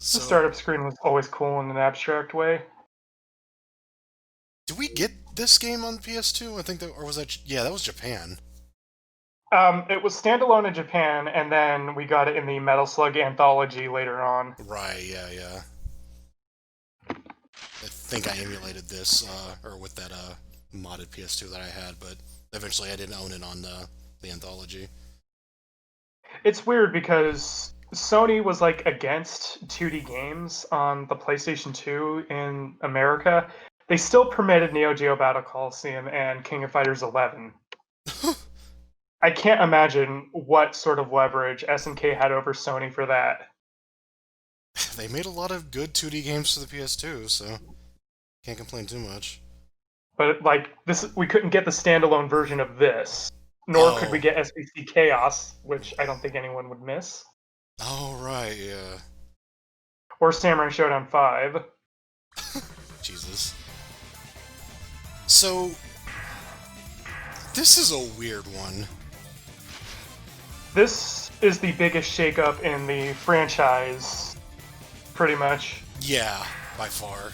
The So, startup screen was always cool in an abstract way. did we get this game on PS2? I think that, or was that? Yeah, that was Japan. It was standalone in Japan, and then we got it in the Metal Slug anthology later on. Right. Yeah. Yeah. I think I emulated this, or with that modded PS2 that I had, but eventually I didn't own it on the anthology. It's weird because Sony was like against 2D games on the PlayStation 2 in America. They still permitted NeoGeo Battle Coliseum and King of Fighters 11. I can't imagine what sort of leverage SNK had over Sony for that. They made a lot of good 2D games for the PS2, so can't complain too much. But like this, we couldn't get the standalone version of this, nor could we Oh. get SBC Chaos, which I don't think anyone would miss, Oh, right. Yeah. or Samurai Showdown 5. Jesus. So, this is a weird one. This is the biggest shakeup in the franchise, pretty much. Yeah, by far.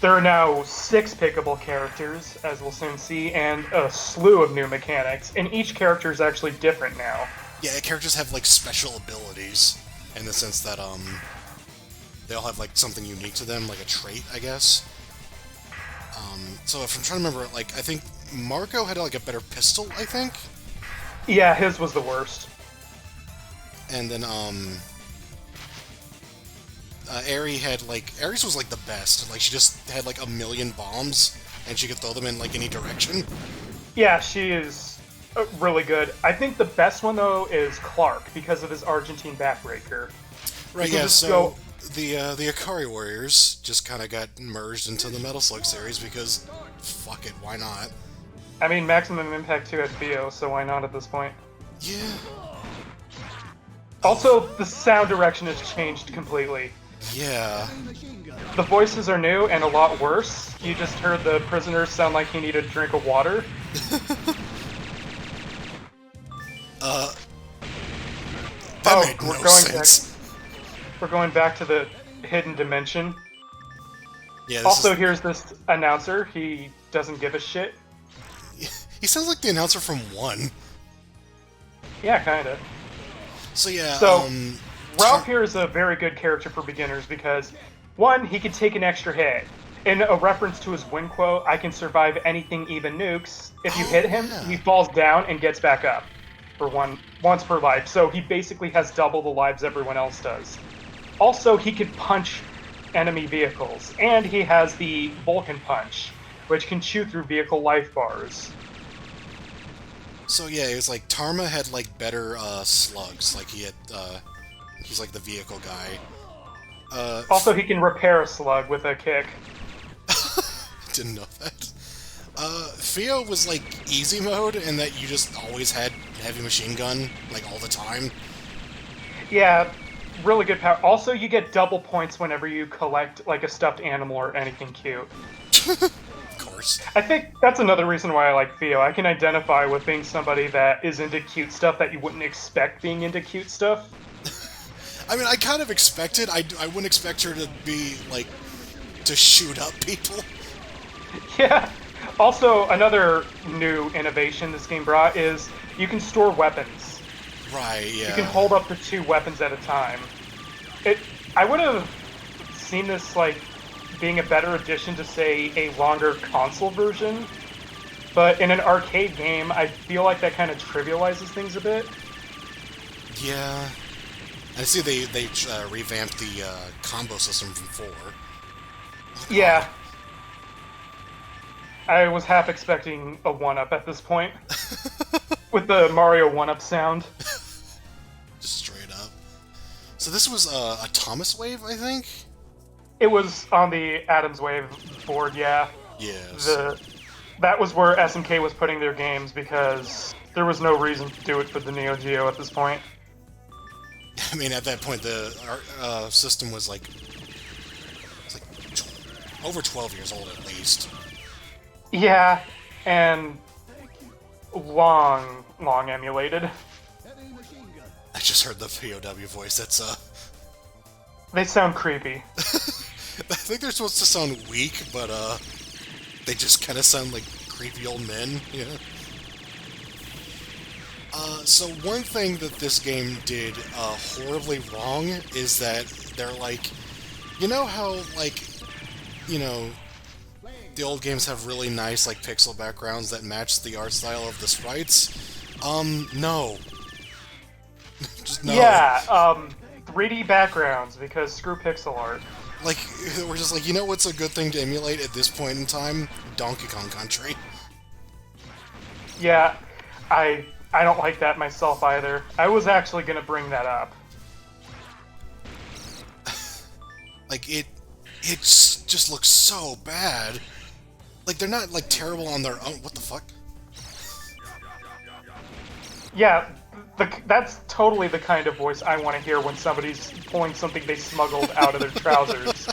There are now 6 pickable characters, as we'll soon see, and a slew of new mechanics, and each character is actually different now. Yeah, characters have like special abilities in the sense that they all have like something unique to them, like a trait, I guess. So if I'm trying to remember, like I think Marco had like a better pistol, I think, Yeah, his was the worst. and then Ares was like the best. Like she just had like a million bombs, and she could throw them in like any direction. Yeah, she is really good. I think the best one, though, is Clark, because of his Argentine backbreaker. Right. You can Yeah. just So go. the Akari Warriors just kind of got merged into the Metal Slug series because fuck it, why not? I mean, Maximum Impact 2 had Theo, so why not at this point? Yeah. Also, the sound direction has changed completely. Yeah. The voices are new and a lot worse. You just heard the prisoners sound like he needed a drink of water. uh, that Oh, made no sense. we're going back to the hidden dimension. Yeah. Also, here's this announcer. He doesn't give a shit. He sounds like the announcer from One. Yeah, kinda. So yeah. So, Ralph here is a very good character for beginners because, one, he can take an extra hit. In a reference to his win quote, I can survive anything, even nukes. If you hit him, yeah. he falls down and gets back up for once per life. So he basically has double the lives everyone else does. Also, he can punch enemy vehicles, and he has the Vulcan Punch, which can chew through vehicle life bars. So yeah, it was like Tarma had like better slugs. Like he's like the vehicle guy. Also, he can repair a slug with a kick. Didn't know that. Theo was like easy mode in that you just always had heavy machine gun like all the time. Yeah, really good power. Also, you get double points whenever you collect like a stuffed animal or anything cute. Of course. I think that's another reason why I like Theo. I can identify with being somebody that is into cute stuff that you wouldn't expect being into cute stuff. I mean, I kind of expected. I wouldn't expect her to be like to shoot up people. Yeah. Also, another new innovation this game brought is you can store weapons. Right. Yeah. You can hold up to 2 weapons at a time. I would have seen this like being a better addition to say a longer console version, but in an arcade game, I feel like that kind of trivializes things a bit. Yeah. I see they revamped the combo system from 4. Yeah, I was half expecting a 1-up at this point with the Mario 1-up sound. Just straight up. So this was a Thomas wave, I think. It was on the Adams Wave board, yeah. Yes. That was where SNK was putting their games because there was no reason to do it for the NeoGeo at this point. I mean, at that point, the system was like, over 12 years old at least. Yeah, and long emulated. I just heard the POW voice. That's They sound creepy. I think they're supposed to sound weak, but they just kind of sound like creepy old men. Yeah. So one thing that this game did horribly wrong is that they're like, you know how like, you know, the old games have really nice like pixel backgrounds that match the art style of the sprites. No. Just no. Yeah, 3D backgrounds because screw pixel art. Like, we're just like, you know what's a good thing to emulate at this point in time? Donkey Kong Country. Yeah, I don't like that myself either. I was actually gonna bring that up. Like, just looks so bad. Like, they're not, like, terrible on their own. What the fuck? Yeah, that's totally the kind of voice I want to hear when somebody's pulling something they smuggled out of their trousers.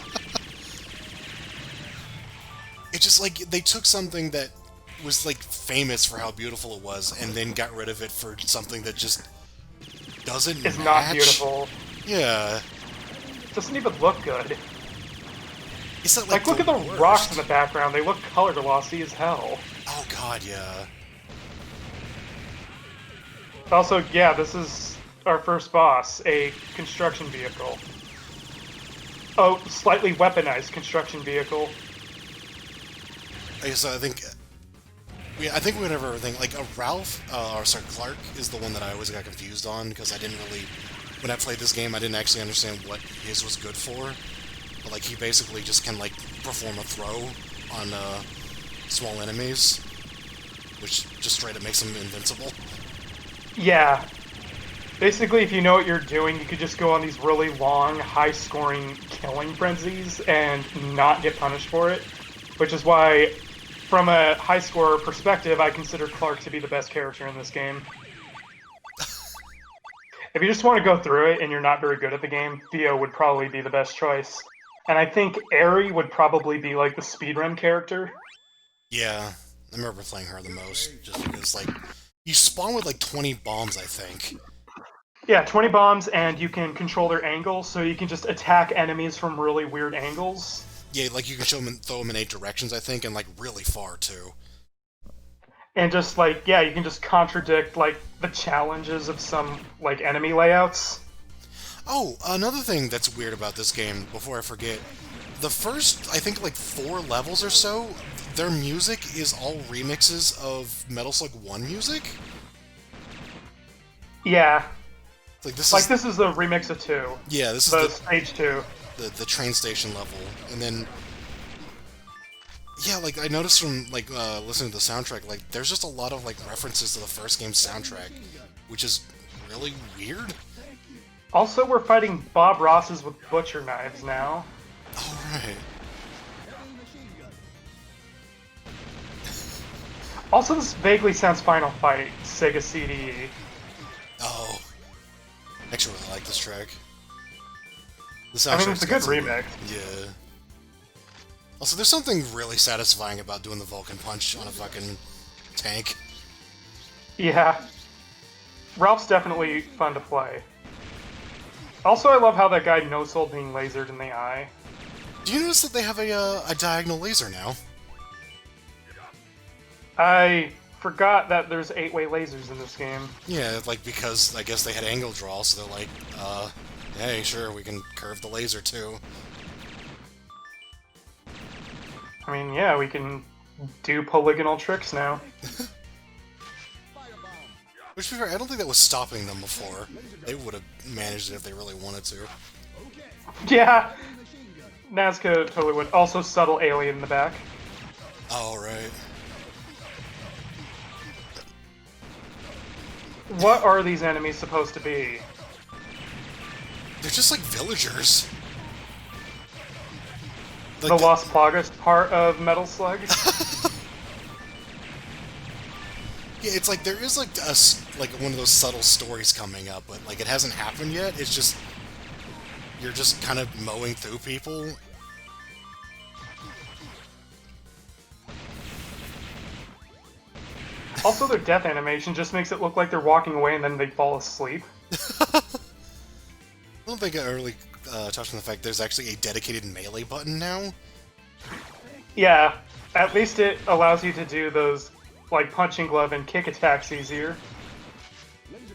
It's just like, they took something that was, like, famous for how beautiful it was, and then got rid of it for something that just doesn't It's match. not beautiful. Yeah. Doesn't even look good. It's not, Like, look at the worst. rocks in the background. They look color glossy as hell. Oh god, yeah. Also, yeah, this is our first boss, a construction vehicle. Oh, slightly weaponized construction vehicle. I guess I think... Yeah, I think we would have everything. Like, Clark is the one that I always got confused on, because I didn't really... When I played this game, I didn't actually understand what his was good for. But, like, he basically just can, like, perform a throw on, small enemies, which just straight up makes him invincible. Yeah. Basically, if you know what you're doing, you could just go on these really long, high-scoring killing frenzies and not get punished for it. Which is why, from a high-scorer perspective, I consider Clark to be the best character in this game. If you just want to go through it and you're not very good at the game, Theo would probably be the best choice. And I think Aerie would probably be like the speedrun character. Yeah, I remember playing her the most, just because, like, you spawn with, like, 20 bombs, I think. Yeah, 20 bombs, and you can control their angle, so you can just attack enemies from really weird angles. Yeah, like, you can throw them in 8 directions, I think, and, like, really far, too. And just, like, yeah, you can just contradict, like, the challenges of some, like, enemy layouts. Oh, another thing that's weird about this game, before I forget, the first, I think, like, 4 levels or so, their music is all remixes of Metal Slug 1 music? Yeah. Like, this is the remix of 2. Yeah, this is the stage 2. The train station level, and then... Yeah, like, I noticed from, like, listening to the soundtrack, like, there's just a lot of, like, references to the first game's soundtrack, which is really weird. Also, we're fighting Bob Rosses with butcher knives now. Alright. Also, this vaguely sounds Final Fight, Sega CDE. Oh. I actually really like this track. I mean, it's a good remix. Yeah. Also, there's something really satisfying about doing the Vulcan Punch on a fucking tank. Yeah. Ralph's definitely fun to play. Also, I love how that guy no-sold being lasered in the eye. Do you notice that they have a diagonal laser now? I forgot that there's 8-way lasers in this game. Yeah, like, because I guess they had angle draw, so they're like, hey, sure, we can curve the laser too. I mean, yeah, we can do polygonal tricks now. Which, to be fair, I don't think that was stopping them before. They would have managed it if they really wanted to. Yeah! Nazca totally would. Also, subtle alien in the back. Oh, right. What are these enemies supposed to be? They're just like villagers. The Like Las Plagas part of Metal Slug? Yeah, it's like there is like like one of those subtle stories coming up, but like it hasn't happened yet. It's just you're just kind of mowing through people. Also, their death animation just makes it look like they're walking away and then they fall asleep. I don't think I really touched on the fact there's actually a dedicated melee button now. Yeah, at least it allows you to do those, like, punching glove and kick attacks easier.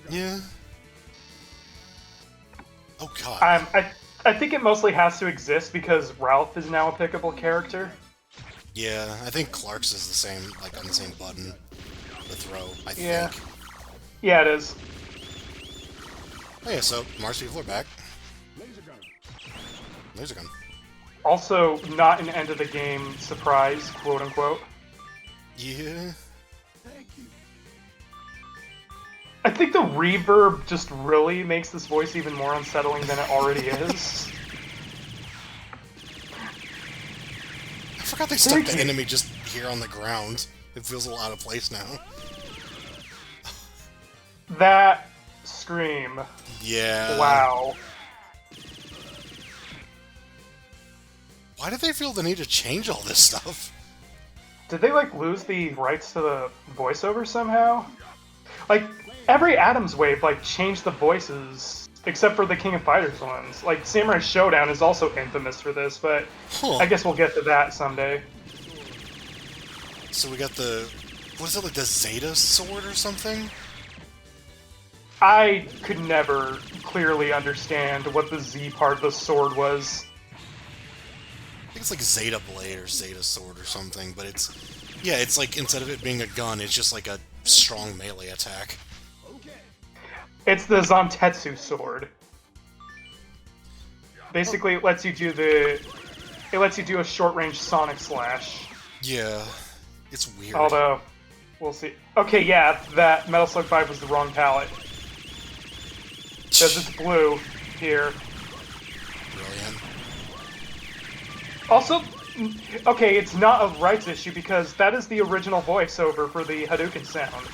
Yeah. Oh god. I think it mostly has to exist because Ralph is now a pickable character. Yeah, I think Clark's is the same, like on the same button. The throw, I Yeah. think. Yeah, it is. Oh yeah, so Mars people are back. Laser gun. Also, not an end of the game surprise, quote unquote. Yeah. I think the reverb just really makes this voice even more unsettling than it already is. I forgot they stuck the enemy just here on the ground. It feels a little out of place now. That scream. Yeah. Wow. Why did they feel the need to change all this stuff? Did they, like, lose the rights to the voiceover somehow? Like, every Adams Wave, like, changed the voices, except for the King of Fighters ones. Like, Samurai Showdown is also infamous for this, but I guess we'll get to that someday. So we got the... what is it, like the Zeta sword or something? I could never clearly understand what the Z part of the sword was. I think it's like Zeta Blade or Zeta Sword or something, but it's... yeah, it's like, instead of it being a gun, it's just like a strong melee attack. It's the Zantetsu sword. Basically, it lets you do a short-range Sonic Slash. Yeah, it's weird. Although, we'll see. Okay, yeah, that Metal Slug 5 was the wrong palette. Because it's blue here. Brilliant. Also, okay, it's not a rights issue because that is the original voiceover for the Hadouken sound.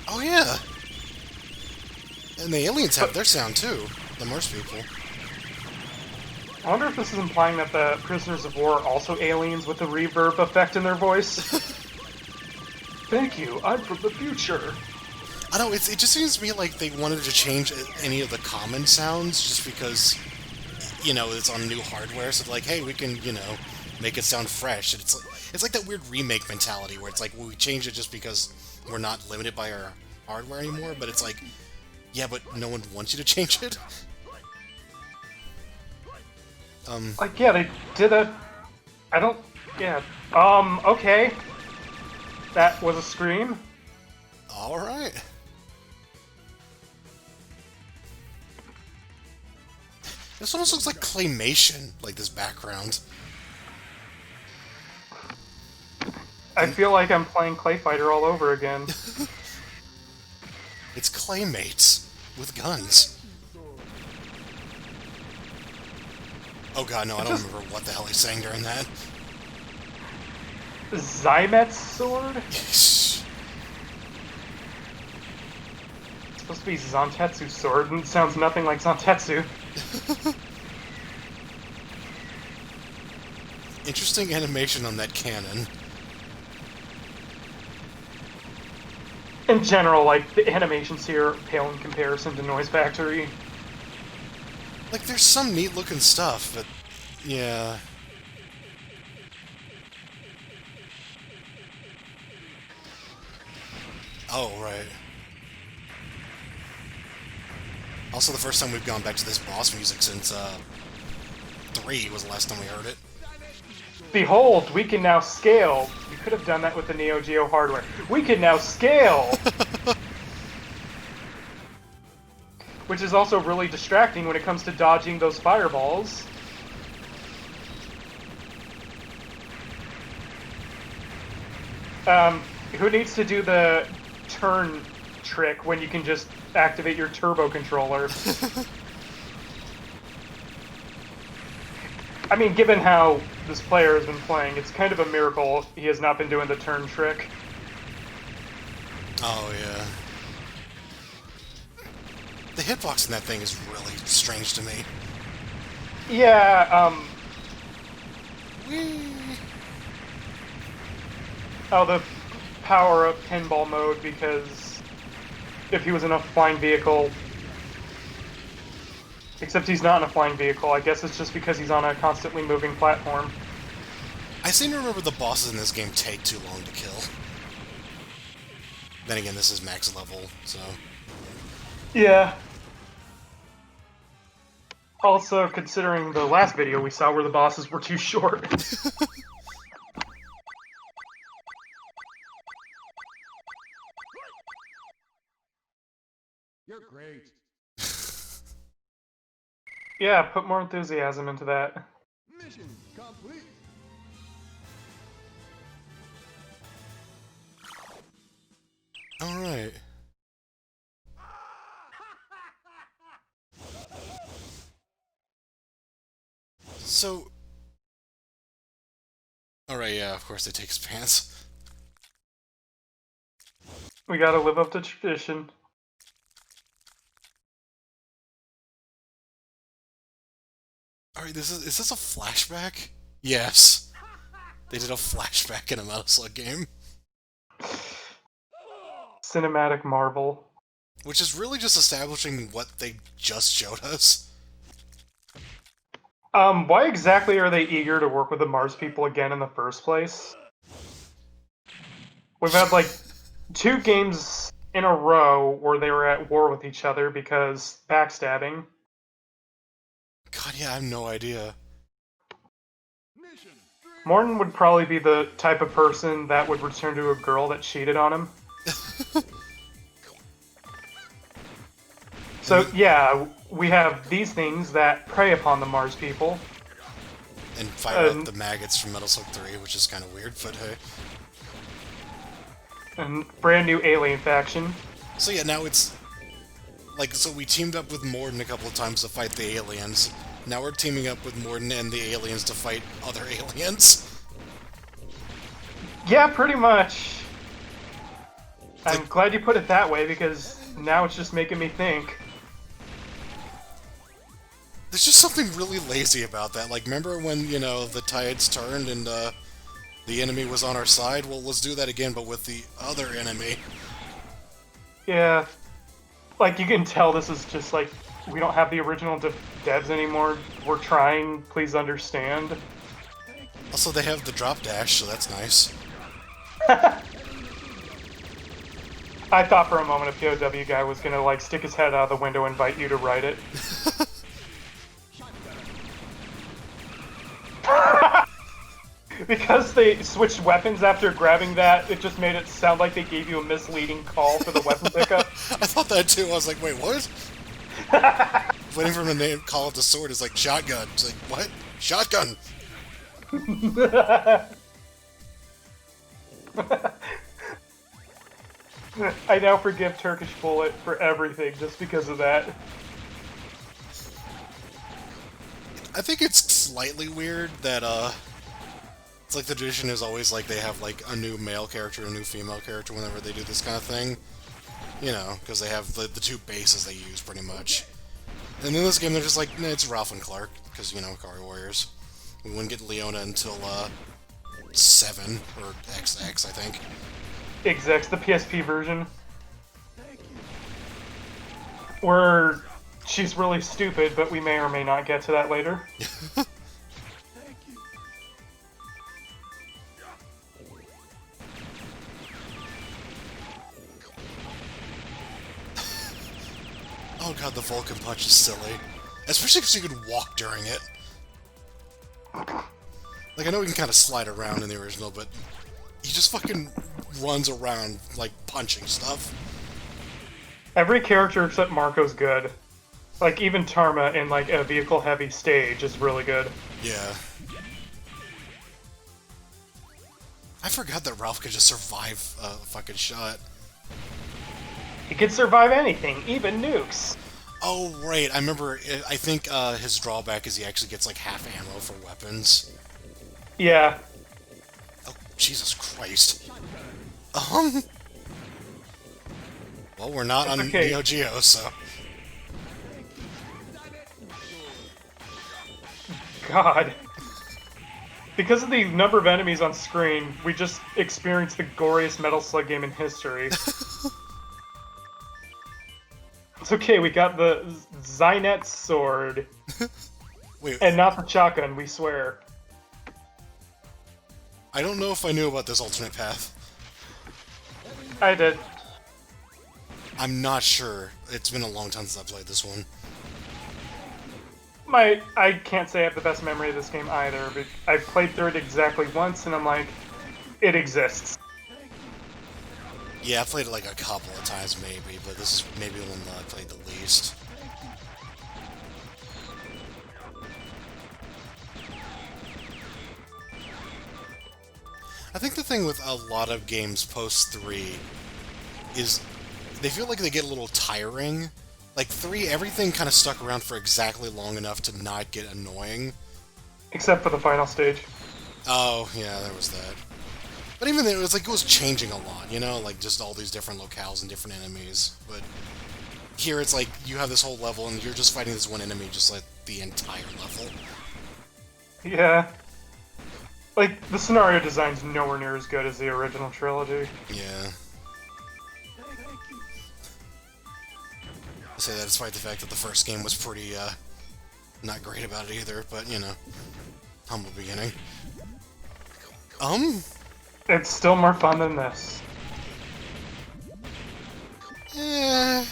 Oh yeah! And the aliens have their sound too, the Morse people. I wonder if this is implying that the prisoners of war are also aliens with the reverb effect in their voice. Thank you, I'm from the future. I don't know, it just seems to me like they wanted to change any of the common sounds just because, you know, it's on new hardware, so like, hey, we can, you know, make it sound fresh. And it's like that weird remake mentality where it's like, well, we change it just because we're not limited by our hardware anymore, but it's like, yeah, but no one wants you to change it. Like, yeah, they did a... I don't... yeah. Okay. That was a scream. Alright. This almost looks like claymation, like this background. I feel like I'm playing Clay Fighter all over again. It's claymates with guns. Oh god, no, I don't remember what the hell he's saying during that. Zymet's sword? Yes. It's supposed to be Zantetsu's sword, and it sounds nothing like Zantetsu. Interesting animation on that cannon. In general, like, the animations here pale in comparison to Noise Factory. Like, there's some neat-looking stuff, but... yeah... oh, right. Also, the first time we've gone back to this boss music since, 3 was the last time we heard it. Behold, we can now scale. You could have done that with the NeoGeo hardware. We can now scale! Which is also really distracting when it comes to dodging those fireballs. Who needs to do the turn trick when you can just activate your turbo controller? I mean, given how this player has been playing, it's kind of a miracle he has not been doing the turn trick. Oh, yeah. The hitbox in that thing is really strange to me. Yeah, Whee! oh, the power of pinball mode, because if he was in a flying vehicle, Except he's not in a flying vehicle. I guess it's just because he's on a constantly moving platform. I seem to remember the bosses in this game take too long to kill. Then again, this is max level, so... Yeah. Also, considering the last video we saw where the bosses were too short. You're great. Yeah, put more enthusiasm into that. Mission complete. Alright. So... Alright, yeah, of course they take his pants. We gotta live up to tradition. Alright, is this a flashback? Yes. They did a flashback in a Metal Slug game. Cinematic marvel. Which is really just establishing what they just showed us. Why exactly are they eager to work with the Mars people again in the first place? We've had, like, 2 games in a row where they were at war with each other because backstabbing. God, yeah, I have no idea. Morton would probably be the type of person that would return to a girl that cheated on him. So, yeah, we have these things that prey upon the Mars people. And fight out the maggots from Metal Slug 3, which is kind of weird, but hey. And brand new alien faction. So yeah, now it's... Like, so we teamed up with Morden a couple of times to fight the aliens. Now we're teaming up with Morden and the aliens to fight other aliens. Yeah, pretty much. It's I'm like... glad you put it that way, because now it's just making me think. There's just something really lazy about that. Like, remember when, you know, the tides turned and, the enemy was on our side? Well, let's do that again, but with the other enemy. Yeah. Like, you can tell this is just, like, we don't have the original devs anymore. We're trying, please understand. Also, they have the drop dash, so that's nice. I thought for a moment a POW guy was gonna, like, stick his head out of the window and invite you to ride it. Because they switched weapons after grabbing that, it just made it sound like they gave you a misleading call for the weapon pickup. I thought that too. I was like, wait, what? Waiting for him to name, call it the sword is like shotgun. It's like, what? Shotgun! I now forgive Turkish Bullet for everything just because of that. I think it's slightly weird that, it's like the tradition is always like they have like a new male character, a new female character whenever they do this kind of thing. You know, because they have the 2 bases they use pretty much. And in this game they're just like, nah, it's Ralph and Clark, because, you know, Kari Warriors. We wouldn't get Leona until, 7, or XX, I think. XX, the PSP version. Where she's really stupid, but we may or may not get to that later. Oh god, the Vulcan punch is silly. Especially because you could walk during it. Like, I know we can kind of slide around in the original, but he just fucking runs around, like, punching stuff. Every character except Marco's good. Like, even Tarma in, like, a vehicle-heavy stage is really good. Yeah. I forgot that Ralph could just survive a fucking shot. He can survive anything, even nukes. Oh, right, I remember, I think his drawback is he actually gets, like, half ammo for weapons. Yeah. Oh, Jesus Christ. Well, we're not on NeoGeo, so... God. Because of the number of enemies on screen, we just experienced the goriest Metal Slug game in history. It's It's okay, we got the Zynet sword. Wait, And not the shotgun, we swear. I don't know if I knew about this alternate path. I did. I'm not sure. It's been a long time since I played this one. I can't say I have the best memory of this game either, but I've played through it exactly once, and I'm like, it exists. Yeah, I played it like a couple of times maybe, but this is maybe the one that I played the least. I think the thing with a lot of games post 3 is they feel like they get a little tiring. Like 3, everything kind of stuck around for exactly long enough to not get annoying. Except for the final stage. Oh, yeah, there was that. But even then, it was changing a lot, you know? Like, just all these different locales and different enemies. But here it's like, you have this whole level, and you're just fighting this one enemy just like the entire level. Yeah. Like, the scenario design's nowhere near as good as the original trilogy. Yeah. I say that despite the fact that the first game was pretty, not great about it either, but, you know, humble beginning. It's still more fun than this. Eh.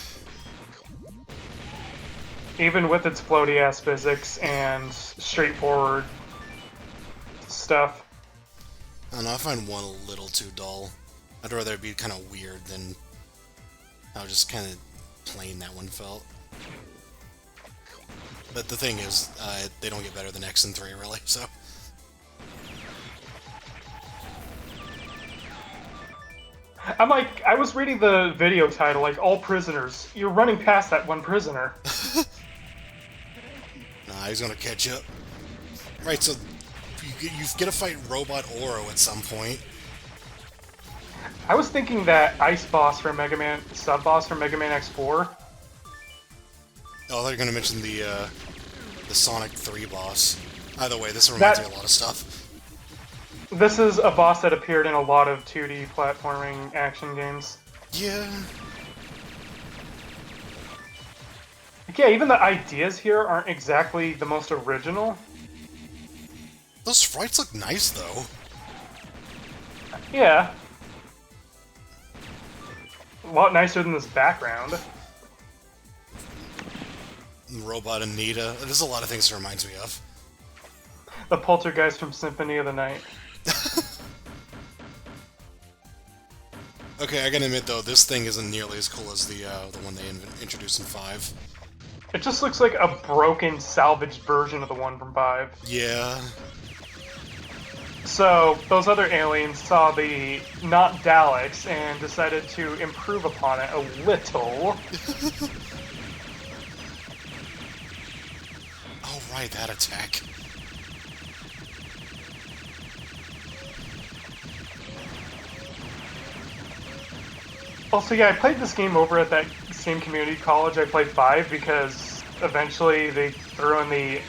Even with its floaty-ass physics and straightforward stuff. I don't know, I find one a little too dull. I'd rather it be kind of weird than how just kind of plain that one felt. But the thing is, they don't get better than X and 3, really, so... I'm like, I was reading the video title, like, all prisoners. You're running past that one prisoner. Nah, he's gonna catch up. Right, so you get to fight Robot Oro at some point. I was thinking that ice boss from Mega Man, sub-boss from Mega Man X4. Oh, I thought you were gonna mention the Sonic 3 boss. Either way, this reminds me of a lot of stuff. This is a boss that appeared in a lot of 2D platforming action games. Yeah. Yeah, even the ideas here aren't exactly the most original. Those sprites look nice, though. Yeah. A lot nicer than this background. Robot Anita. There's a lot of things it reminds me of. The poltergeist from Symphony of the Night. Okay, I gotta admit though, this thing isn't nearly as cool as the one they introduced in 5. It just looks like a broken, salvaged version of the one from 5. Yeah. So, those other aliens saw the not Daleks and decided to improve upon it a little. Oh right, that attack. Also, yeah, I played this game over at that same community college I played 5 because eventually they threw in the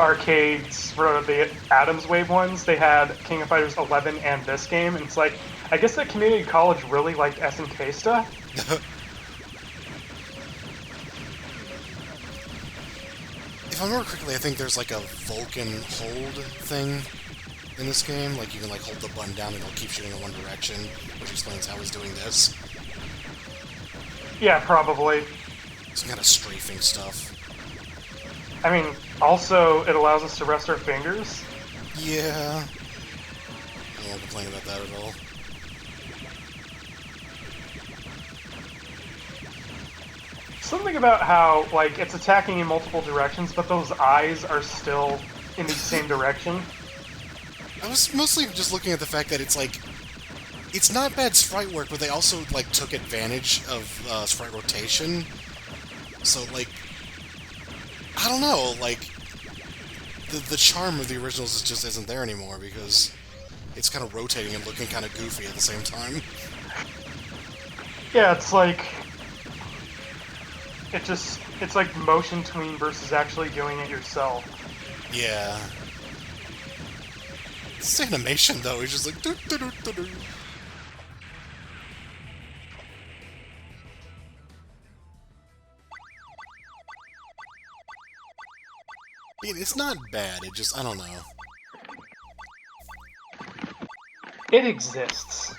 arcades for the Adams Wave ones. They had King of Fighters 11 and this game, and it's like, I guess that community college really liked SNK stuff. If I remember correctly, I think there's like a Vulcan hold thing in this game. Like, you can like hold the button down and it'll keep shooting in one direction, which explains how he's doing this. Yeah, probably. Some kind of strafing stuff. I mean, also, it allows us to rest our fingers. Yeah. I won't complain about that at all. Something about how, like, it's attacking in multiple directions, but those eyes are still in the same direction. I was mostly just looking at the fact that it's like, it's not bad sprite work, but they also like took advantage of sprite rotation. So like, I don't know, like the charm of the originals just isn't there anymore because it's kind of rotating and looking kind of goofy at the same time. Yeah, it's like it's like motion tween versus actually doing it yourself. Yeah. This animation though is just like doo -doo -doo -doo -doo. It's not bad, it just, I don't know. It exists.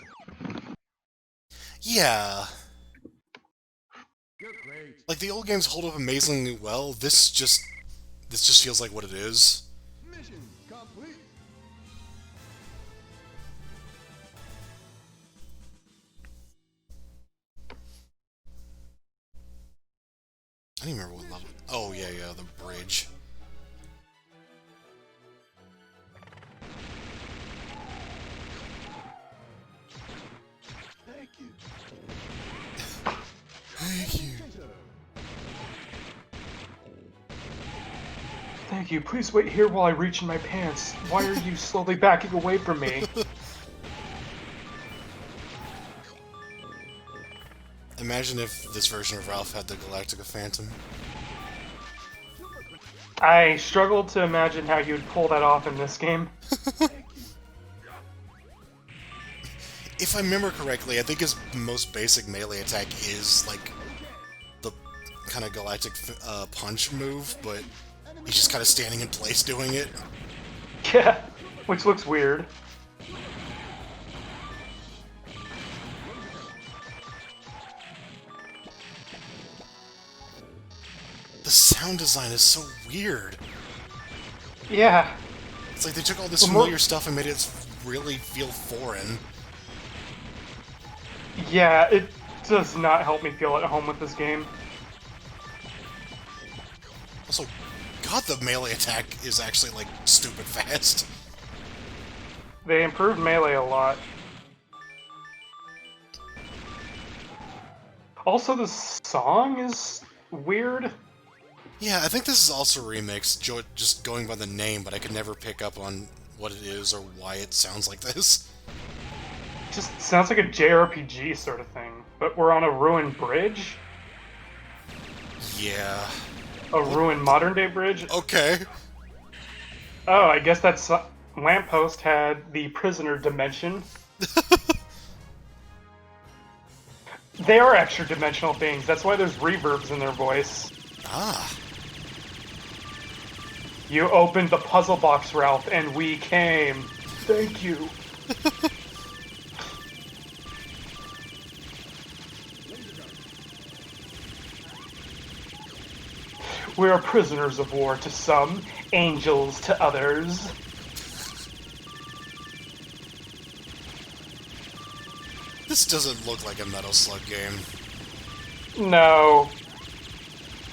Yeah. You're great. Like, the old games hold up amazingly well, this just feels like what it is. Mission complete. I don't even remember what level... Oh, yeah, the bridge. Thank you. Thank you. Thank you. Please wait here while I reach in my pants. Why are you slowly backing away from me? Imagine if this version of Ralph had the Galactica Phantom. I struggled to imagine how you'd pull that off in this game. If I remember correctly, I think his most basic melee attack is, like, the kind of galactic punch move, but he's just kind of standing in place doing it. Yeah, which looks weird. The sound design is so weird. Yeah. It's like they took all this familiar stuff and made it really feel foreign. Yeah, it does not help me feel at home with this game. Also, God, the melee attack is actually, like, stupid fast. They improved Melee a lot. Also, the song is weird. Yeah, I think this is also remixed, just going by the name, but I could never pick up on what it is or why it sounds like this. Just sounds like a JRPG sort of thing. But we're on a ruined bridge? Yeah. A ruined modern-day bridge? Okay. Oh, I guess that lamppost had the prisoner dimension. They are extra-dimensional beings. That's why there's reverbs in their voice. Ah. You opened the puzzle box, Ralph, and we came. Thank you. We are prisoners of war to some, angels to others. This doesn't look like a Metal Slug game. No.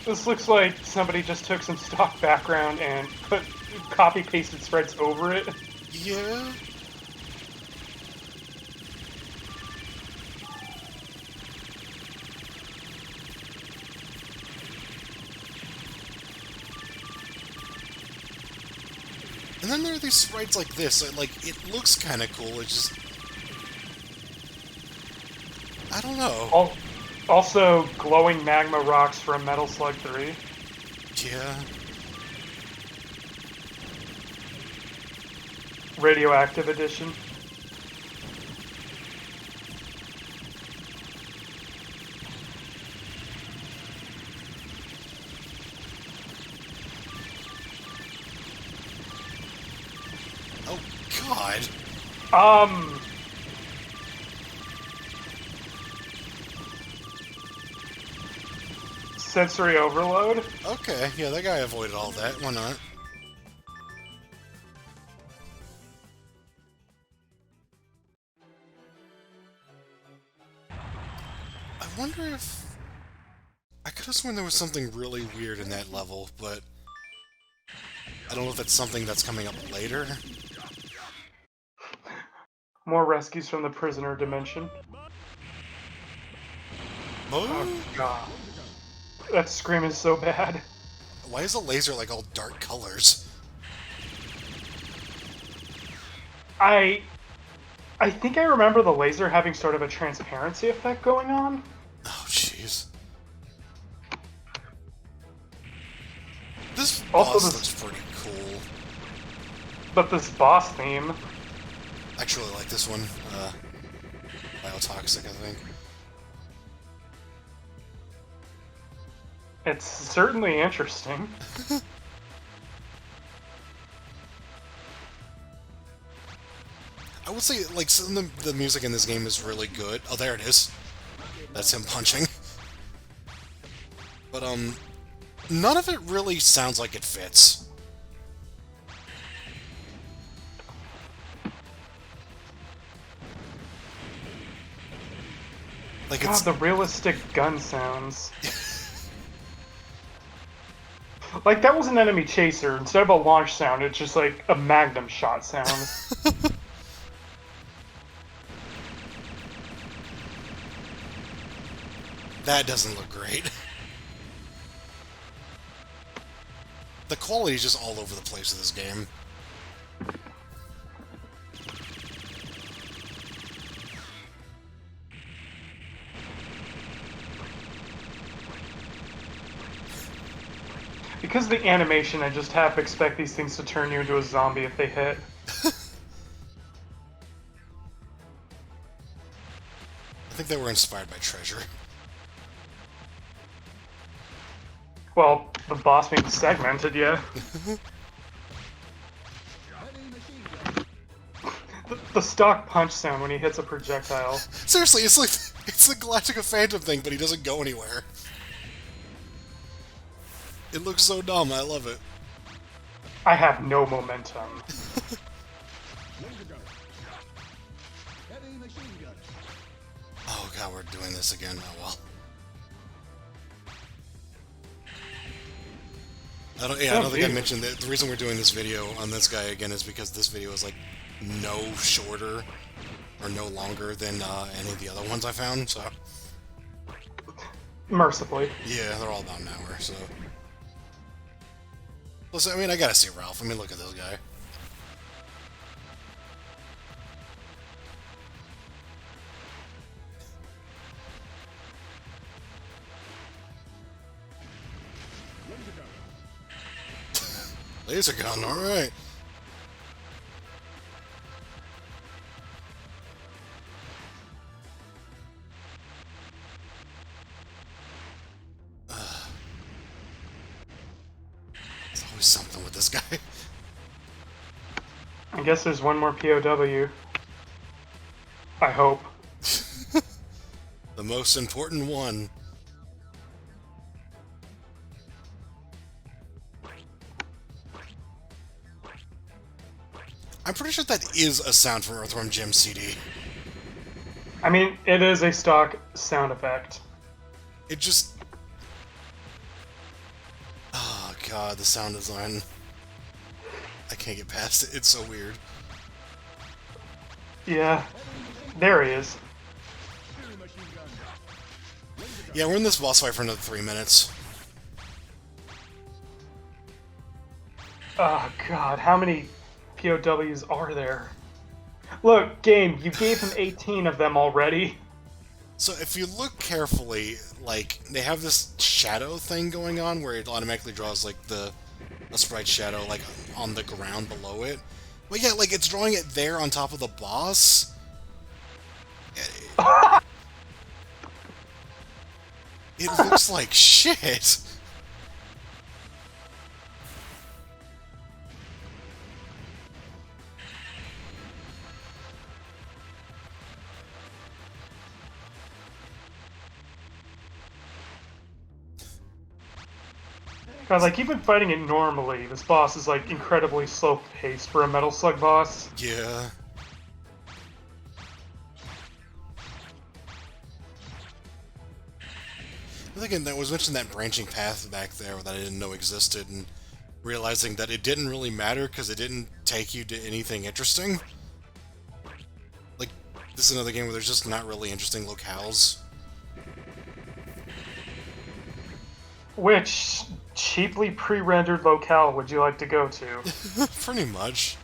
This looks like somebody just took some stock background and put copy-pasted sprites over it. Yeah? And then there are these sprites like this, like, it looks kind of cool, it just... I don't know. Also, glowing magma rocks from Metal Slug 3. Yeah. Radioactive edition. Oh, God. Sensory overload? Okay, yeah, that guy avoided all that. Why not? I wonder if... I could have sworn there was something really weird in that level, but... I don't know if that's something that's coming up later. More rescues from the prisoner dimension. Oh, God. That scream is so bad. Why is the laser, like, all dark colors? I think I remember the laser having sort of a transparency effect going on. Oh, jeez. This Also, boss this- looks pretty cool. But this boss theme, I actually like this one. Biotoxic, I think. it's certainly interesting. I would say, like, some of the music in this game is really good. Oh, there it is. That's him punching. But, none of it really sounds like it fits. Like, God, it's... the realistic gun sounds. Like, that was an enemy chaser. Instead of a launch sound, it's just like a magnum shot sound. That doesn't look great. The quality is just all over the place of this game. Because of the animation, I just half expect these things to turn you into a zombie if they hit. I think they were inspired by Treasure. Well, the boss being segmented, yeah. Heavy machine gun. The stock punch sound when he hits a projectile. Seriously, it's like it's the Galactica Phantom thing, but he doesn't go anywhere. It looks so dumb. I love it. I have no momentum. Laser gun. Heavy machine gun. Oh god, we're doing this again. Oh well. I don't think I mentioned that the reason we're doing this video on this guy again is because this video is like no shorter or no longer than any of the other ones I found. So Mercifully. yeah, they're all about an hour. So listen, I mean, I gotta see Ralph. I mean, look at this guy. Laser gun. Laser gun, alright. There's always something with this guy. I guess there's one more POW. I hope. The most important one. I'm pretty sure that is a sound from Earthworm Jim CD. I mean, it is a stock sound effect. It just... Oh god, the sound design. I can't get past it. It's so weird. Yeah. There he is. Heavy machine gun. Laser gun. Yeah, we're in this boss fight for another 3 minutes. Oh god, how many POWs are there? Look, game, you gave him 18 of them already. So if you look carefully, like, they have this shadow thing going on where it automatically draws, like, a sprite shadow, like, on the ground below it. But yeah, like, it's drawing it there on top of the boss. It looks like shit. God, like, even fighting it normally, this boss is, like, incredibly slow-paced for a Metal Slug boss. Yeah. I think that was mentioning that branching path back there that I didn't know existed, and realizing that it didn't really matter because it didn't take you to anything interesting. Like, this is another game where there's just not really interesting locales. Which cheaply pre-rendered locale would you like to go to? Pretty much.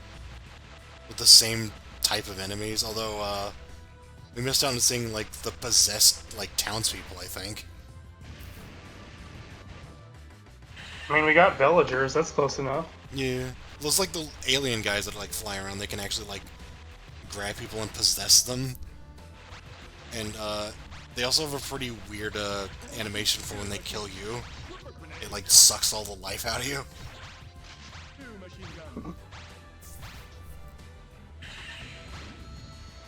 With the same type of enemies, although, we missed out on seeing, like, the possessed, like, townspeople, I think. I mean, we got villagers, that's close enough. Yeah. Those, like, the alien guys that, like, fly around, they can actually, like, grab people and possess them. And, they also have a pretty weird, animation for when they kill you. It, like, sucks all the life out of you. Heavy machine gun.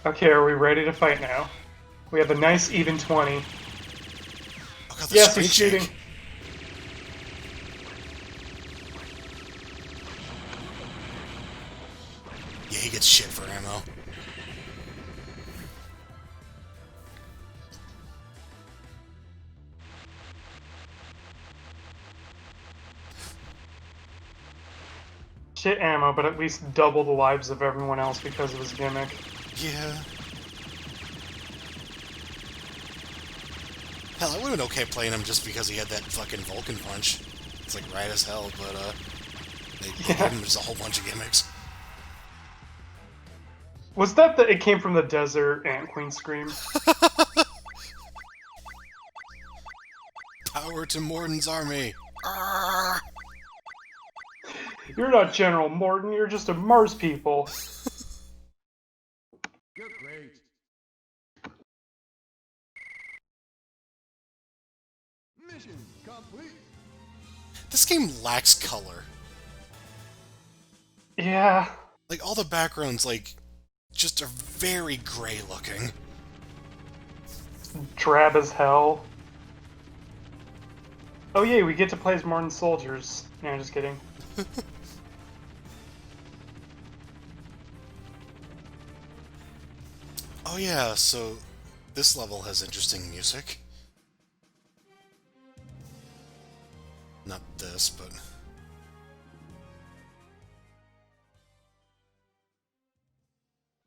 Okay, are we ready to fight now? We have a nice even 20. Oh god, the Yes, screen he's shooting. shake. Yeah, he gets shit for ammo. Shit ammo, but at least double the lives of everyone else because of his gimmick. Yeah. Hell, I would have been okay playing him just because he had that fucking Vulcan punch. It's like right as hell, but they gave him just a whole bunch of gimmicks. Was that it came from the desert Ant Queen scream? Power to Morden's army! Arrgh! You're not General Morton, you're just a Mars people. You're great. Mission complete. This game lacks color. Yeah. Like, all the backgrounds, like, just are very gray looking. Drab as hell. Oh yay, we get to play as Morton soldiers. No, just kidding. Oh yeah, so this level has interesting music. Not this, but...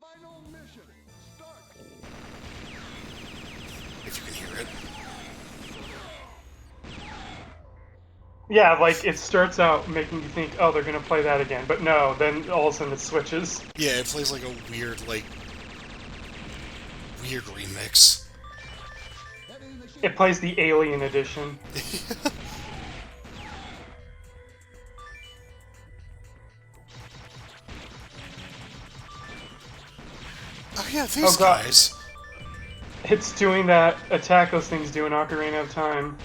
Final mission. Start. if you can hear it. Yeah, like, it starts out making you think, oh, they're gonna play that again, but no, then all of a sudden it switches. Yeah, it plays like a weird remix. Heavy machine. It plays the Alien edition. Oh yeah, these Oh, God. guys! It's doing that attack those things do in Ocarina of Time.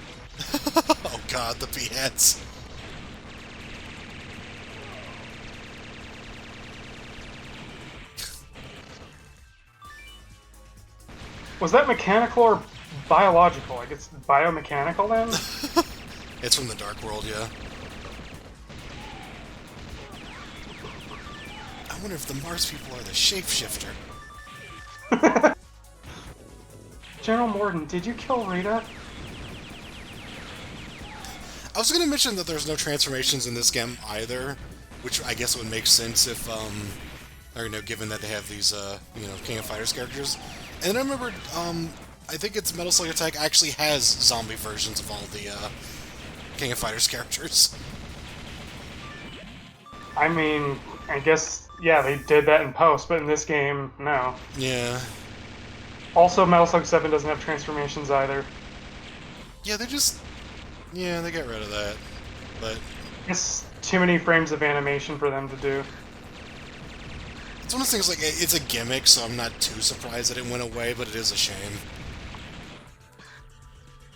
Oh god, the beheads. Was that mechanical or biological? I guess biomechanical then? It's from the Dark World, yeah. I wonder if the Mars people are the shapeshifter. General Morton, did you kill Rita? I was gonna mention that there's no transformations in this game either, which I guess would make sense if, or, you know, given that they have these, you know, King of Fighters characters. And then I remembered, I think it's Metal Slug Attack actually has zombie versions of all the, King of Fighters characters. I mean, I guess, yeah, they did that in post, but in this game, no. Yeah. Also, Metal Slug 7 doesn't have transformations either. Yeah, yeah, they got rid of that. But It's too many frames of animation for them to do. it's one of those things, like, it's a gimmick, so I'm not too surprised that it went away, but it is a shame.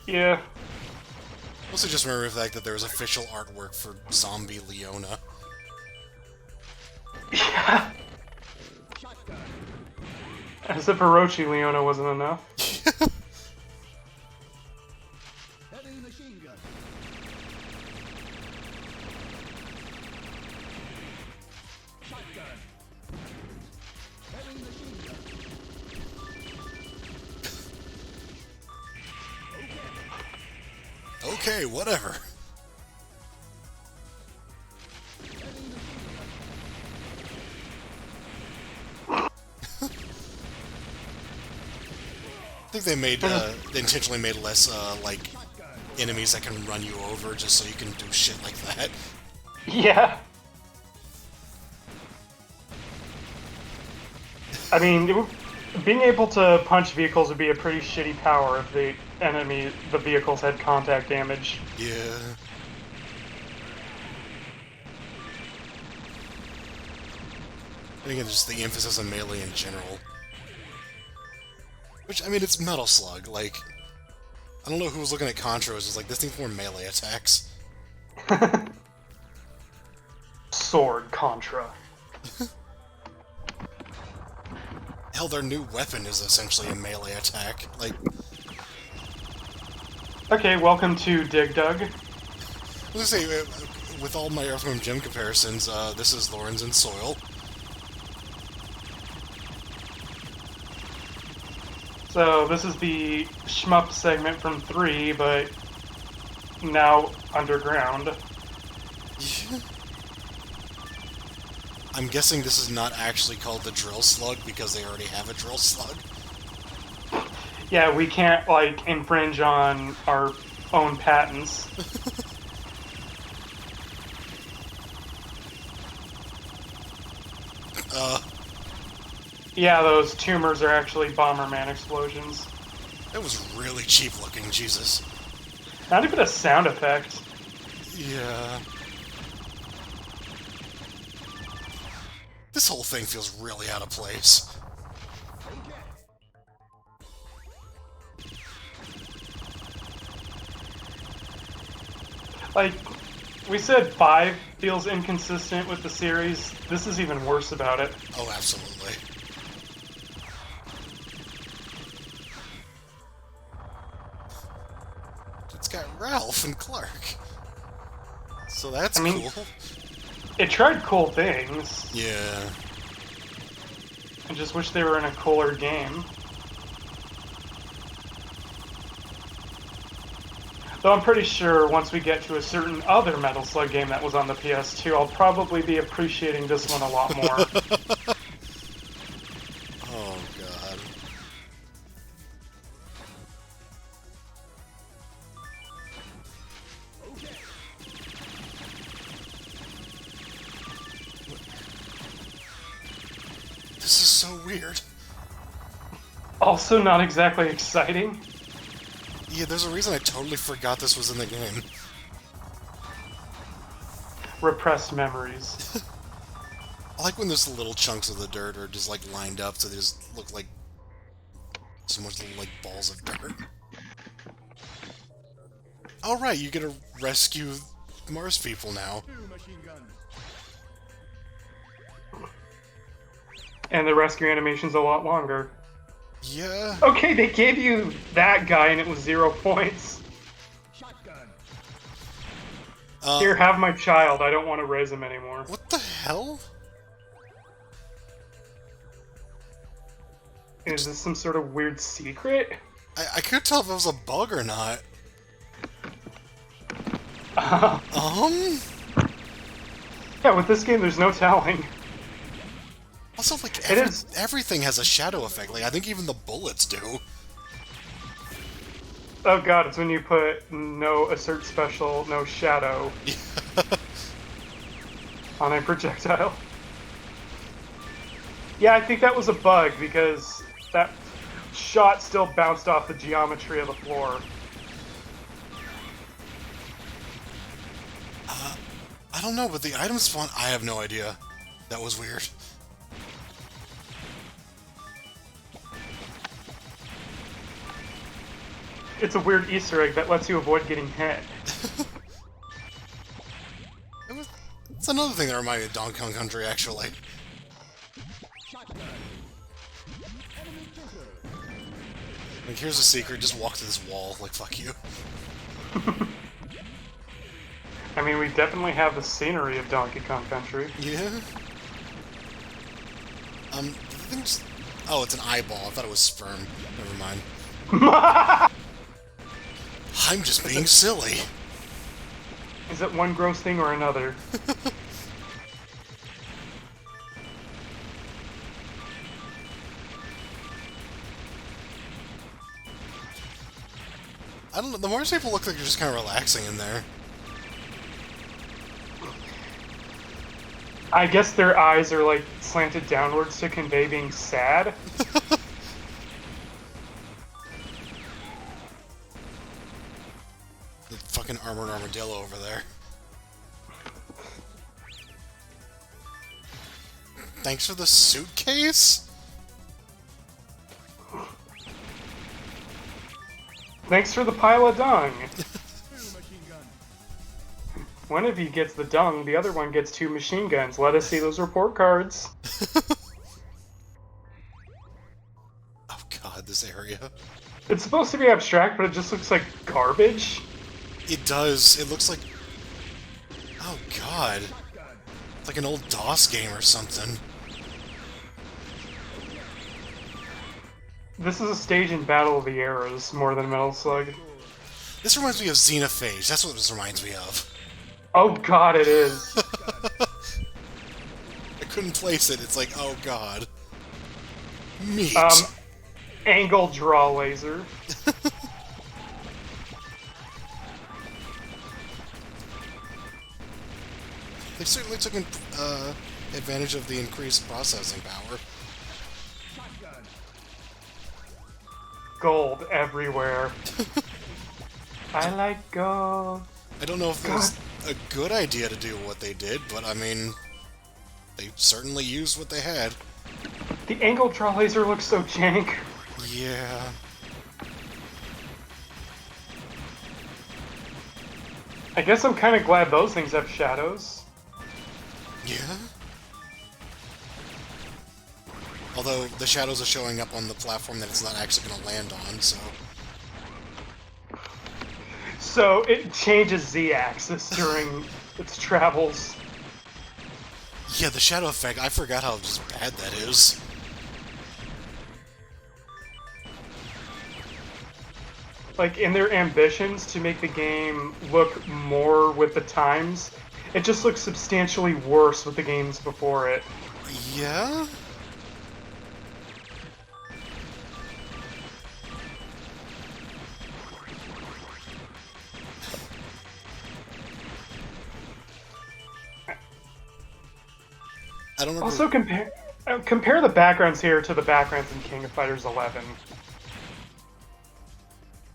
Yeah. Also just remember the fact that there was official artwork for Zombie Leona. Yeah. Shotgun. As if Orochi Leona wasn't enough. Heavy machine gun. Shotgun. Heavy machine gun. Okay, whatever. I think they intentionally made less, like, enemies that can run you over just so you can do shit like that. Yeah. I mean, being able to punch vehicles would be a pretty shitty power if the vehicles had contact damage. Yeah. I think it's just the emphasis on melee in general. Which, I mean, it's Metal Slug, like... I don't know who was looking at Contra, it was just like, this needs more melee attacks. Sword Contra. Hell, hell, their new weapon is essentially a melee attack. Like, Okay, welcome to Dig Dug. let's say, with all my Earthworm Jim comparisons, this is Lawrence and Soil. So this is the shmup segment from 3, but now underground. I'm guessing this is not actually called the Drill Slug because they already have a Drill Slug. Yeah, we can't, like, infringe on our own patents. Yeah, those tumors are actually Bomberman explosions. That was really cheap looking, Jesus. Not even a sound effect. Yeah. This whole thing feels really out of place. Like, we said 5 feels inconsistent with the series. This is even worse about it. Oh, absolutely. It's got Ralph and Clark. So that's cool. It tried cool things. Yeah. I just wish they were in a cooler game. Though I'm pretty sure once we get to a certain other Metal Slug game that was on the PS2, I'll probably be appreciating this one a lot more. Oh, God. This is so weird. Also not exactly exciting. Yeah, there's a reason I totally forgot this was in the game. Repressed memories. I like when there's little chunks of the dirt are just, like, lined up so they just look like so much little, like, balls of dirt. Oh, right, you get to rescue Mars people now. 2 machine guns. And the rescue animation's a lot longer. Yeah. Okay, they gave you that guy and it was 0 points. Shotgun. Here, have my child. I don't want to raise him anymore. What the hell? Is this some sort of weird secret? I couldn't tell if it was a bug or not. Yeah, with this game, there's no telling. Also, like, It is. everything has a shadow effect. Like, I think even the bullets do. Oh god, it's when you put no assert special, no shadow on a projectile. Yeah, I think that was a bug because that shot still bounced off the geometry of the floor. I don't know, but the item spawn... I have no idea. That was weird. It's a weird Easter egg that lets you avoid getting hit. It's another thing that reminded me of Donkey Kong Country, actually. Shotgun. Enemy trooper. Like, here's a secret, just walk to this wall. Like, fuck you. I mean, we definitely have the scenery of Donkey Kong Country. Yeah? The thing's... Oh, it's an eyeball. I thought it was sperm. Never mind. I'm just being silly. Is it one gross thing or another? I don't know, the Mars people look like they're just kind of relaxing in there. I guess their eyes are like slanted downwards to convey being sad. The fucking armored armadillo over there. Thanks for the suitcase? Thanks for the pile of dung. 2 machine guns. One of you gets the dung, the other one gets 2 machine guns. Let us see those report cards. this area. It's supposed to be abstract, but it just looks like garbage. It does. It looks like... Oh, God. It's like an old DOS game or something. This is a stage in Battle of the Eras more than Metal Slug. This reminds me of Xenophage. That's what this reminds me of. Oh god, it is. I couldn't place it. It's like, oh, God. Meat. Angle draw laser. They certainly took advantage of the increased processing power. Gold everywhere. I like gold. I don't know if it was a good idea to do what they did, but I mean, they certainly used what they had. The angle draw laser looks so jank. Yeah. I guess I'm kind of glad those things have shadows. Yeah? Although, the shadows are showing up on the platform that it's not actually going to land on, so... So, it changes Z-axis during its travels. Yeah, the shadow effect, I forgot how just bad that is. Like, in their ambitions to make the game look more with the times, it just looks substantially worse with the games before it. Yeah? I don't know. Also, compare the backgrounds here to the backgrounds in King of Fighters 11.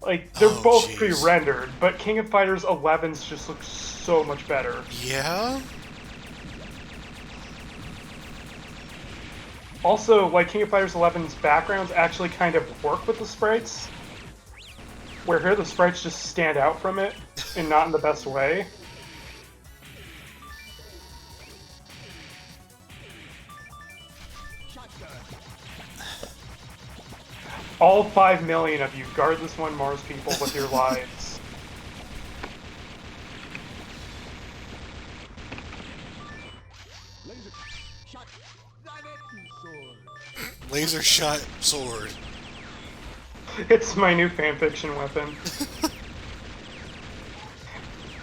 Like, they're both jeez. pre-rendered, but King of Fighters 11's just looks so much better. Yeah? Also, like, King of Fighters 11's backgrounds actually kind of work with the sprites. Where here the sprites just stand out from it, and not in the best way. All 5 million of you, guard this one Mars people with your lives. Laser shot sword. It's my new fanfiction weapon.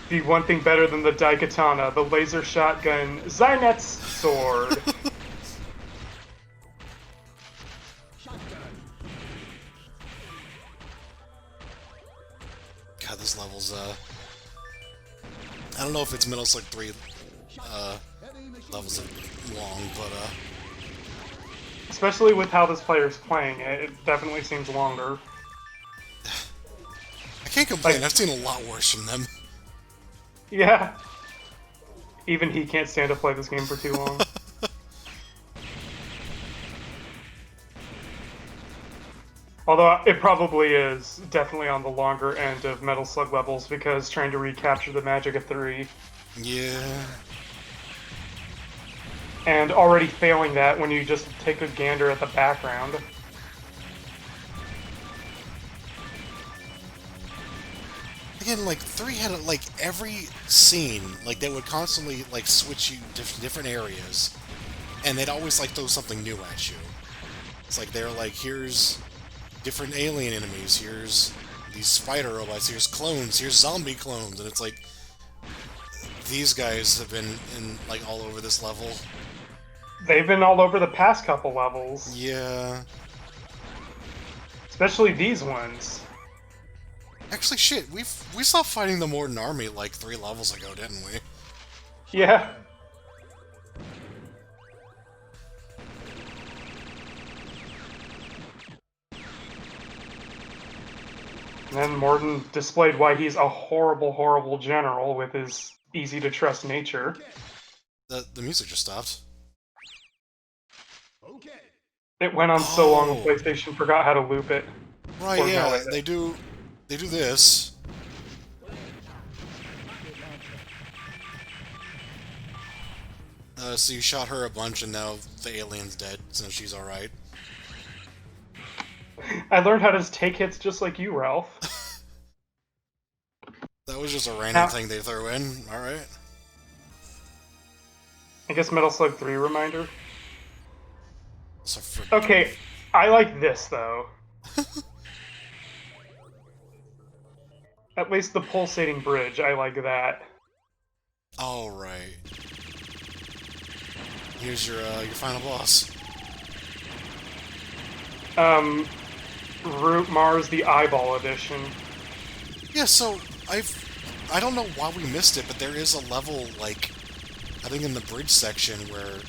The one thing better than the Daikatana, the laser shotgun, Zynet's sword. God, this level's, I don't know if it's Metal Slug 3, levels long, but, Especially with how this player's playing it definitely seems longer. I can't complain, I've seen a lot worse from them. Yeah. Even he can't stand to play this game for too long. Although it probably is definitely on the longer end of Metal Slug levels because trying to recapture the magic of 3. Yeah. And already failing that when you just take a gander at the background. Again, like, 3 had, like, every scene, like, they would constantly, like, switch you to different areas, and they'd always, like, throw something new at you. It's like, they're like, here's different alien enemies, here's these spider robots, here's clones, here's zombie clones, and it's like, these guys have been in, like, all over this level. They've been all over the past couple levels. Yeah. Especially these ones. Actually, shit, we stopped fighting the Morton Army, like, 3 levels ago, didn't we? Yeah. And then Morden displayed why he's a horrible, horrible general with his easy-to-trust nature. The music just stopped. Okay. It went on so long, PlayStation forgot how to loop it. Right, Or yeah, no, they do this. So you shot her a bunch and now the alien's dead, so she's alright. I learned how to take hits just like you, Ralph. That was just a random Now, thing they threw in. Alright. I guess Metal Slug 3 reminder. So for... Okay, I like this though. At least the pulsating bridge, I like that. Alright. Here's your final boss. Root Mars, the Eyeball Edition. Yeah, so I don't know why we missed it, but there is a level, like, I think in the bridge section where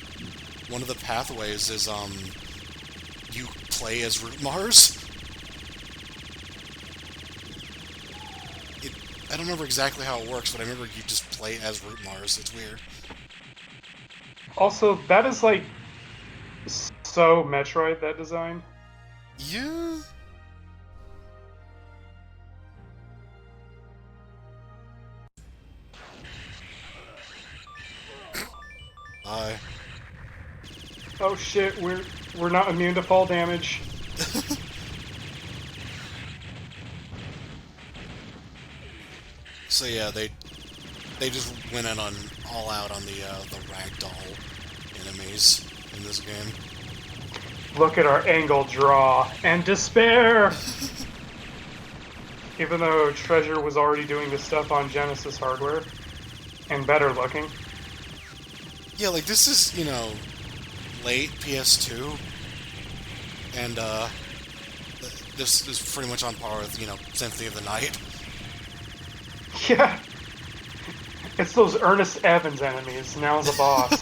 one of the pathways is, you play as Root Mars. I don't remember exactly how it works, but I remember you just play as Root Mars. It's weird. Also, that is like so Metroid, that design. Yeah. Bye. Oh shit, we're not immune to fall damage. So yeah, they just went in on all out on the ragdoll enemies in this game. Look at our angle draw and despair. Even though Treasure was already doing this stuff on Genesis hardware and better looking. Yeah, like this is, you know, late PS2, and this is pretty much on par with, you know, Symphony of the Night. Yeah. It's those Ernest Evans enemies, now as a boss.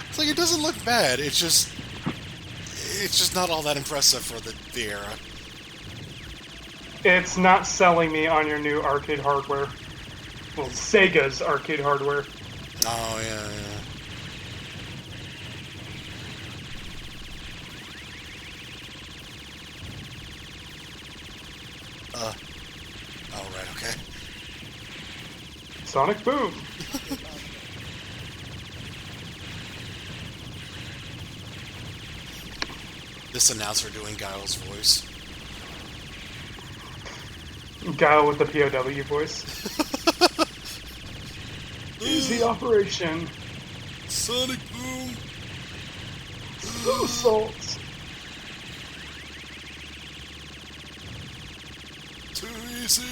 It's like, it doesn't look bad, it's just not all that impressive for the era. It's not selling me on your new arcade hardware. Well, Sega's arcade hardware. Oh, yeah, yeah. Oh, right, okay. Sonic Boom. This announcer doing Guile's voice. Guile with the POW voice. Easy operation. Sonic Boom! No salt. Too easy!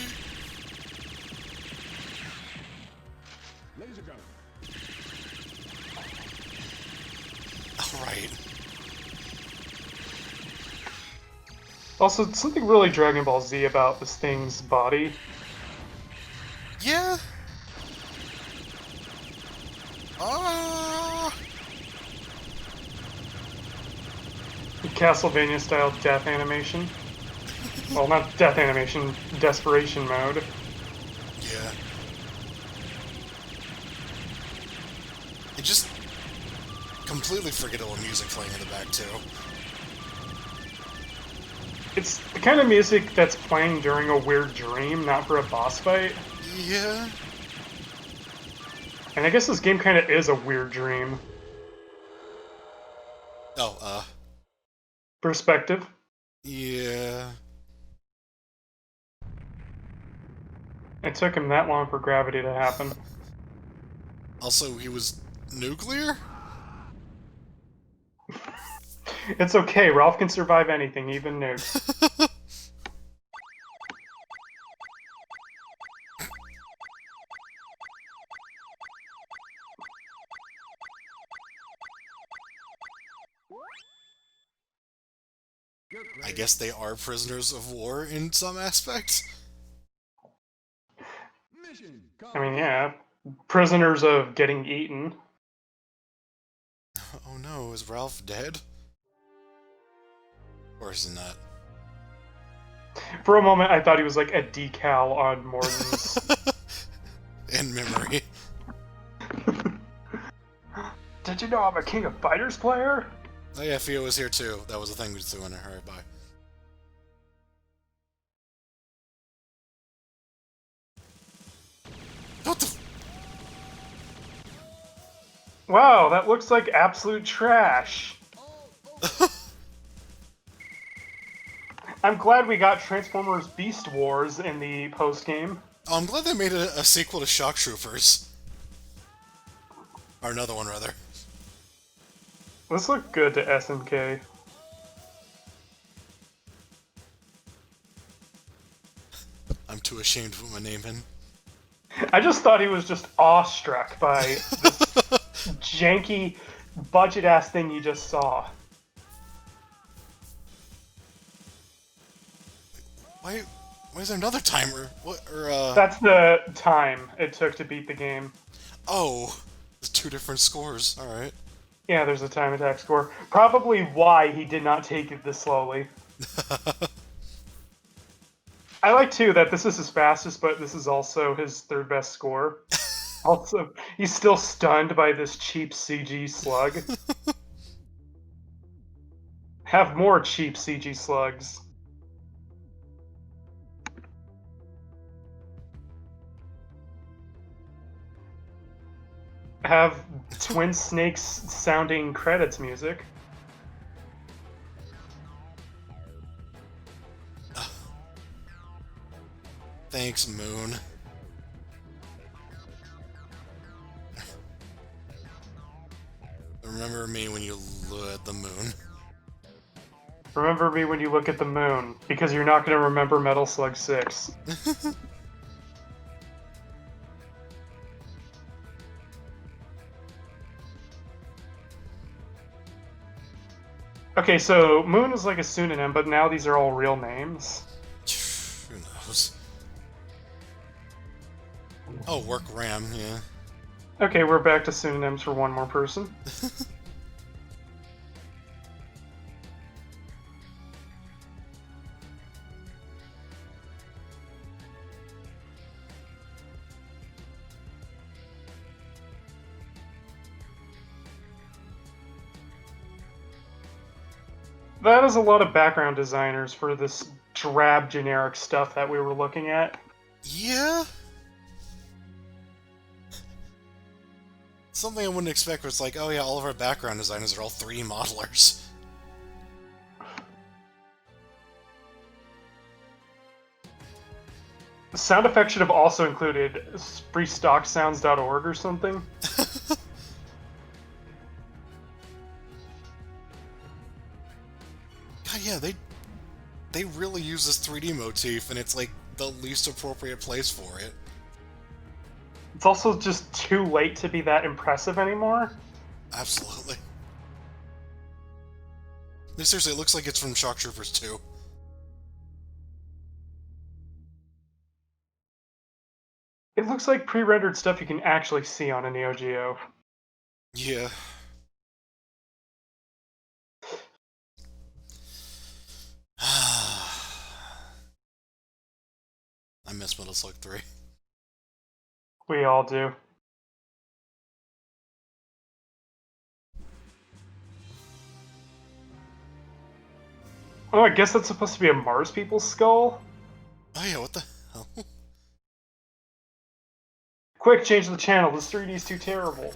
Laser gun. Alright. Also, something really Dragon Ball Z about this thing's body. Yeah? Castlevania style death animation. Well, not death animation, desperation mode. Yeah. It just completely forgettable music playing in the back too. It's the kind of music that's playing during a weird dream, not for a boss fight. Yeah. And I guess this game kind of is a weird dream. Oh, Perspective. yeah. It took him that long for gravity to happen. Also, he was nuclear? It's okay, Ralph can survive anything, even nukes. I guess they are prisoners of war in some aspects. Mission. I mean, yeah, prisoners of getting eaten. Oh no, is Ralph dead? Or is he not? For a moment, I thought he was like a decal on Morden's. In memory. Did you know I'm a King of Fighters player? Oh yeah, Fio was here too. That was the thing we threw in a hurry. Bye. What the? Wow, that looks like absolute trash. I'm glad we got Transformers Beast Wars in the post game. Oh, I'm glad they made a sequel to Shock Troopers. Or another one, rather. This looked good to SNK. I'm too ashamed to put my name in. I just thought he was just awestruck by this janky, budget-ass thing you just saw. Why is there another timer? What, That's the time it took to beat the game. Oh, there's two different scores. Alright. Yeah, there's a time attack score. Probably why he did not take it this slowly. I like, too, that this is his fastest, but this is also his third best score. Also, he's still stunned by this cheap CG slug. Have more cheap CG slugs. Have Twin Snakes sounding credits music. Thanks, Moon. Remember me when you look at the moon. Remember me when you look at the moon, because you're not going to remember Metal Slug 6. Okay, so Moon is like a pseudonym, but now these are all real names. Who knows? Oh, work Ram, yeah. Okay, we're back to pseudonyms for one more person. That is a lot of background designers for this drab generic stuff that we were looking at. Yeah? Something I wouldn't expect was like, oh yeah, all of our background designers are all 3D modelers. The sound effects should have also included freestocksounds.org or something. God, yeah, they really use this 3D motif, and it's like the least appropriate place for it. It's also just too late to be that impressive anymore. Absolutely. No, seriously, it looks like it's from Shock Troopers 2. It looks like pre-rendered stuff you can actually see on a NeoGeo. Yeah. I miss Metal Slug 3. We all do. Oh, I guess that's supposed to be a Mars People's skull? Oh yeah, what the hell? Quick, change the channel. This 3D is too terrible.